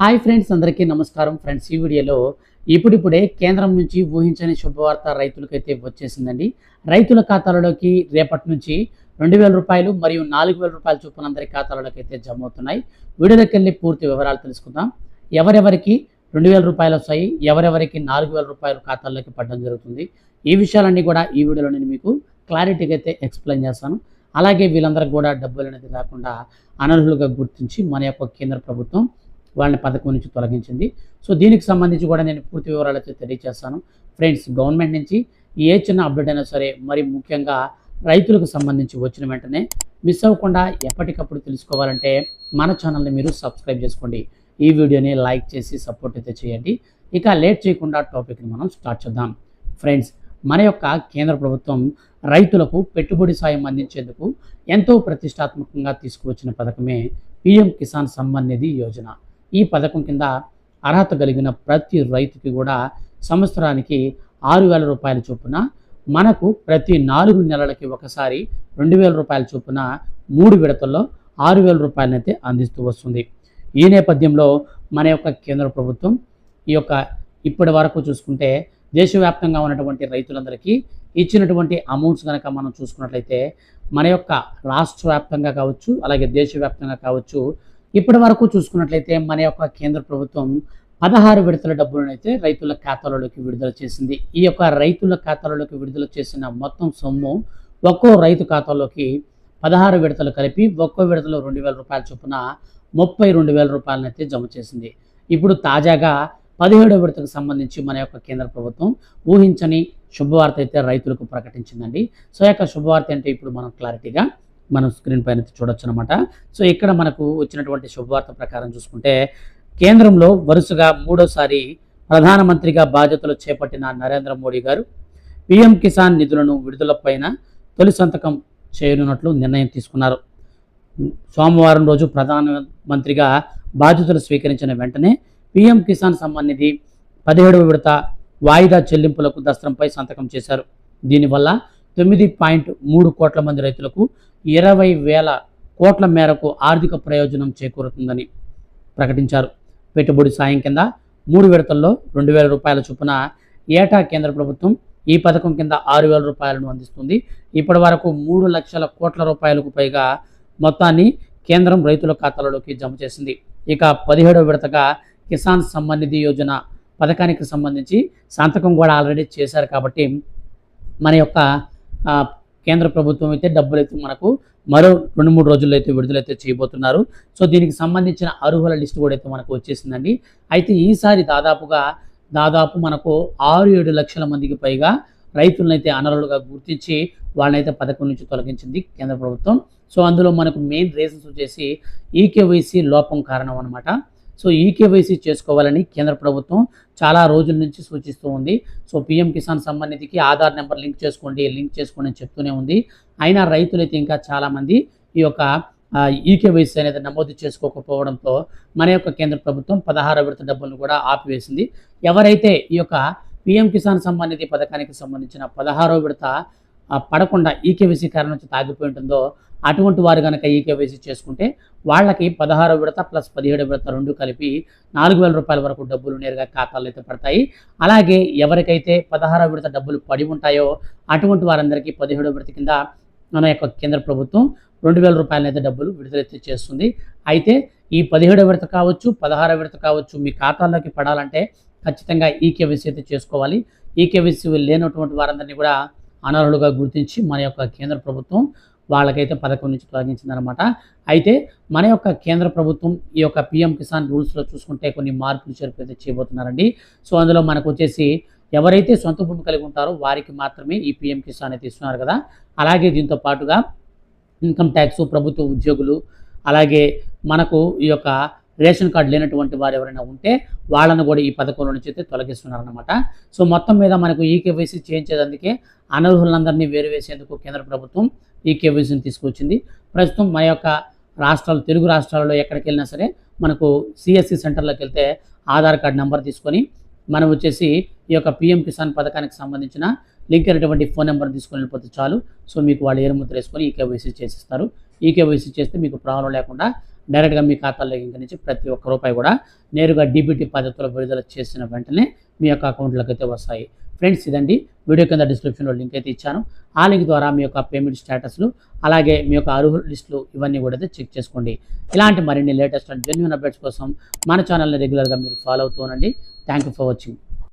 Hi friends, అందరికీ నమస్కారం. Friends, ఈ వీడియోలో ఇప్పుడిప్పుడే కేంద్రం నుంచి ఊహించని శుభవార్త రైతులకైతే వచ్చేసిందండి. రైతుల ఖాతాలలోకి రేపటి నుంచి 2,000 రూపాయలు మరియు 4,000 రూపాయల చొప్పున అందరి ఖాతాలలోకి అయితే జమ అవుతున్నాయి. వీడియోలోకి వెళ్ళి పూర్తి వివరాలు తెలుసుకుందాం. ఎవరెవరికి 2,000 రూపాయలు వస్తాయి, ఎవరెవరికి 4,000 రూపాయలు ఖాతాల్లోకి పడడం జరుగుతుంది, ఈ విషయాలన్నీ కూడా ఈ వీడియోలో నేను మీకు క్లారిటీగా అయితే ఎక్స్ప్లెయిన్ చేస్తాను. అలాగే వీళ్ళందరికీ కూడా డబ్బులు అనేది రాకుండా అనర్హులుగా గుర్తించి మన యొక్క కేంద్ర ప్రభుత్వం వాళ్ళని పథకం నుంచి తొలగించింది. సో దీనికి సంబంధించి కూడా నేను పూర్తి వివరాలు అయితే తెలియజేస్తాను. ఫ్రెండ్స్, గవర్నమెంట్ నుంచి ఏ చిన్న అప్డేట్ అయినా సరే, మరి ముఖ్యంగా రైతులకు సంబంధించి వచ్చిన వెంటనే మిస్ అవ్వకుండా ఎప్పటికప్పుడు తెలుసుకోవాలంటే మన ఛానల్ని మీరు సబ్స్క్రైబ్ చేసుకోండి. ఈ వీడియోని లైక్ చేసి సపోర్ట్ అయితే చేయండి. ఇక లేట్ చేయకుండా టాపిక్ని మనం స్టార్ట్ చేద్దాం. ఫ్రెండ్స్, మన యొక్క కేంద్ర ప్రభుత్వం రైతులకు పెట్టుబడి సాయం అందించేందుకు ఎంతో ప్రతిష్టాత్మకంగా తీసుకువచ్చిన పథకమే పీఎం కిసాన్ సమ్మాన్ నిధి యోజన. ఈ పథకం కింద అర్హత కలిగిన ప్రతి రైతుకి కూడా సంవత్సరానికి 6,000 రూపాయల చొప్పున, మనకు ప్రతి 4 నెలలకి ఒకసారి 2,000 రూపాయల చొప్పున 3 విడతల్లో 6,000 రూపాయలనైతే అందిస్తూ వస్తుంది. ఈ నేపథ్యంలో మన యొక్క కేంద్ర ప్రభుత్వం ఈ యొక్క ఇప్పటి వరకు చూసుకుంటే దేశవ్యాప్తంగా ఉన్నటువంటి రైతులందరికీ ఇచ్చినటువంటి అమౌంట్స్ కనుక మనం చూసుకున్నట్లయితే మన యొక్క రాష్ట్ర వ్యాప్తంగా కావచ్చు, అలాగే దేశవ్యాప్తంగా కావచ్చు, ఇప్పటి వరకు చూసుకున్నట్లయితే మన యొక్క కేంద్ర ప్రభుత్వం 16 విడతల డబ్బులను అయితే రైతుల ఖాతాలలోకి విడుదల చేసింది. ఈ యొక్క రైతుల ఖాతాలలోకి విడుదల చేసిన మొత్తం సొమ్ము ఒక్కో రైతు ఖాతాలోకి 16 విడతలు కలిపి ఒక్కో విడతలో 2,000 రూపాయల చొప్పున 32,000 రూపాయలను అయితే జమ చేసింది. ఇప్పుడు తాజాగా 17వ విడతకు సంబంధించి మన యొక్క కేంద్ర ప్రభుత్వం ఊహించని శుభవార్త అయితే రైతులకు ప్రకటించిందండి. సో యొక్క శుభవార్త అంటే ఇప్పుడు మనం క్లారిటీగా మనం స్క్రీన్ పైన చూడొచ్చు అనమాట. సో ఇక్కడ మనకు వచ్చినటువంటి శుభవార్త ప్రకారం చూసుకుంటే, కేంద్రంలో వరుసగా 3వసారి ప్రధానమంత్రిగా బాధ్యతలు చేపట్టిన నరేంద్ర మోడీ గారు పీఎం కిసాన్ నిధులను విడుదలపైన తొలి సంతకం చేయనున్నట్లు నిర్ణయం తీసుకున్నారు. సోమవారం రోజు ప్రధానమంత్రిగా బాధ్యతలు స్వీకరించిన వెంటనే పీఎం కిసాన్ సమ్మాన్ నిధి 17వ విడత వాయిదా చెల్లింపులకు దస్త్రంపై సంతకం చేశారు. దీనివల్ల 9.3 కోట్ల మంది రైతులకు 20,000 కోట్ల మేరకు ఆర్థిక ప్రయోజనం చేకూరుతుందని ప్రకటించారు. పెట్టుబడి సాయం కింద 3 విడతల్లో 2,000 రూపాయల చొప్పున ఏటా కేంద్ర ప్రభుత్వం ఈ పథకం కింద 6,000 రూపాయలను అందిస్తుంది. ఇప్పటి వరకు 3 లక్షల కోట్ల రూపాయలకు పైగా మొత్తాన్ని కేంద్రం రైతుల ఖాతాలలోకి జమ చేసింది. ఇక 17వ విడతగా కిసాన్ సమ్మాన్ నిధి యోజన పథకానికి సంబంధించి సంతకం కూడా ఆల్రెడీ చేశారు. కాబట్టి మన యొక్క కేంద్ర ప్రభుత్వం అయితే డబ్బులు అయితే మనకు మరో 2-3 రోజుల్లో అయితే విడుదలైతే చేయబోతున్నారు. సో దీనికి సంబంధించిన అర్హుల లిస్ట్ కూడా అయితే మనకు వచ్చేసిందండి. అయితే ఈసారి దాదాపు మనకు 6-7 లక్షల మందికి పైగా రైతులనైతే అనర్హులుగా గుర్తించి వాళ్ళనైతే పథకం నుంచి తొలగించింది కేంద్ర ప్రభుత్వం. సో అందులో మనకు మెయిన్ రీజన్స్ వచ్చేసి ఈకేవైసీ లోపం కారణం అనమాట. సో ఈకేవైసీ చేసుకోవాలని కేంద్ర ప్రభుత్వం చాలా రోజుల నుంచి సూచిస్తూ ఉంది. సో పీఎం కిసాన్ సమ్మాన్ నిధికి ఆధార్ నెంబర్ లింక్ చేసుకోండి అని చెప్తూనే ఉంది. అయినా రైతులైతే ఇంకా చాలామంది ఈ యొక్క ఈకేవైసీ అనేది నమోదు చేసుకోకపోవడంతో మన యొక్క కేంద్ర ప్రభుత్వం 16వ విడత డబ్బులను కూడా ఆపివేసింది. ఎవరైతే ఈ యొక్క పీఎం కిసాన్ సమ్మాన్ నిధి పథకానికి సంబంధించిన 16వ విడత పడకుండా ఈకేవైసీ కారణం నుంచి తాగిపోయి ఉంటుందో అటువంటి వారు కనుక ఈకేవైసీ చేసుకుంటే వాళ్ళకి 16వ విడత ప్లస్ 17వ విడత 2 కలిపి 4,000 రూపాయల వరకు డబ్బులు నేరుగా ఖాతాల్లో అయితే పడతాయి. అలాగే ఎవరికైతే 16వ విడత డబ్బులు పడి ఉంటాయో అటువంటి వారందరికీ 17వ విడత కింద మన యొక్క కేంద్ర ప్రభుత్వం 2,000 రూపాయలు అయితే డబ్బులు విడుదలైతే చేస్తుంది. అయితే ఈ 17వ విడత కావచ్చు, 16వ విడత కావచ్చు, మీ ఖాతాల్లోకి పడాలంటే ఖచ్చితంగా ఈకేవైసీ అయితే చేసుకోవాలి. ఈకేవైసీ లేనటువంటి వారందరినీ కూడా అనర్హులుగా గుర్తించి మన యొక్క కేంద్ర ప్రభుత్వం వాళ్ళకైతే పథకం నుంచి తొలగించిందనమాట. అయితే మన యొక్క కేంద్ర ప్రభుత్వం ఈ యొక్క పీఎం కిసాన్ రూల్స్లో చూసుకుంటే కొన్ని మార్పులు చేర్పులు అయితే చేయబోతున్నారండి. సో అందులో మనకు వచ్చేసి ఎవరైతే సొంత భూమి కలిగి ఉంటారో వారికి మాత్రమే ఈ పీఎం కిసాన్ అయితే ఇస్తున్నారు కదా. అలాగే దీంతో పాటుగా ఇన్కమ్ ట్యాక్స్, ప్రభుత్వ ఉద్యోగులు, అలాగే మనకు ఈ యొక్క రేషన్ కార్డు లేనటువంటి వారు ఎవరైనా ఉంటే వాళ్ళను కూడా ఈ పథకంలో నుంచి అయితే తొలగిస్తున్నారన్నమాట. సో మొత్తం మీద మనకు ఈకేవైసీ చేయించేందుకే అనర్హులందరినీ వేరువేసేందుకు కేంద్ర ప్రభుత్వం ఈకేవైసీని తీసుకొచ్చింది. ప్రస్తుతం మన యొక్క తెలుగు రాష్ట్రాలలో ఎక్కడికి వెళ్ళినా సరే మనకు సిఎస్సి సెంటర్లోకి వెళ్తే ఆధార్ కార్డు నెంబర్ తీసుకొని మనం వచ్చేసి ఈ యొక్క పీఎం కిసాన్ పథకానికి సంబంధించిన లింక్ అయినటువంటి ఫోన్ నెంబర్ తీసుకొని వెళ్ళిపోతే చాలు. సో మీకు వాళ్ళు ఏరుముద్ర వేసుకొని ఈకేవైసీ చేసిస్తారు. ఈకేవైసీ చేస్తే మీకు ప్రాబ్లం లేకుండా డైరెక్ట్గా మీ ఖాతాలో ఇంక నుంచి ప్రతి ఒక్క రూపాయి కూడా నేరుగా డీబీటీ పద్ధతిలో విడుదల చేసిన వెంటనే మీ యొక్క అకౌంట్లోకి అయితే వస్తాయి. ఫ్రెండ్స్, ఇదండి వీడియో కింద డిస్క్రిప్షన్లో లింక్ అయితే ఇచ్చాను. ఆ లింక్ ద్వారా మీ యొక్క పేమెంట్ స్టేటస్లు, అలాగే మీ యొక్క అర్హుల లిస్టులు ఇవన్నీ కూడా అయితే చెక్ చేసుకోండి. ఇలాంటి మరిన్ని లేటెస్ట్ అండ్ జెన్యూన్ అప్డేట్స్ కోసం మన ఛానల్ని రెగ్యులర్గా మీరు ఫాలో అవుతూ ఉండండి. Thank you for watching.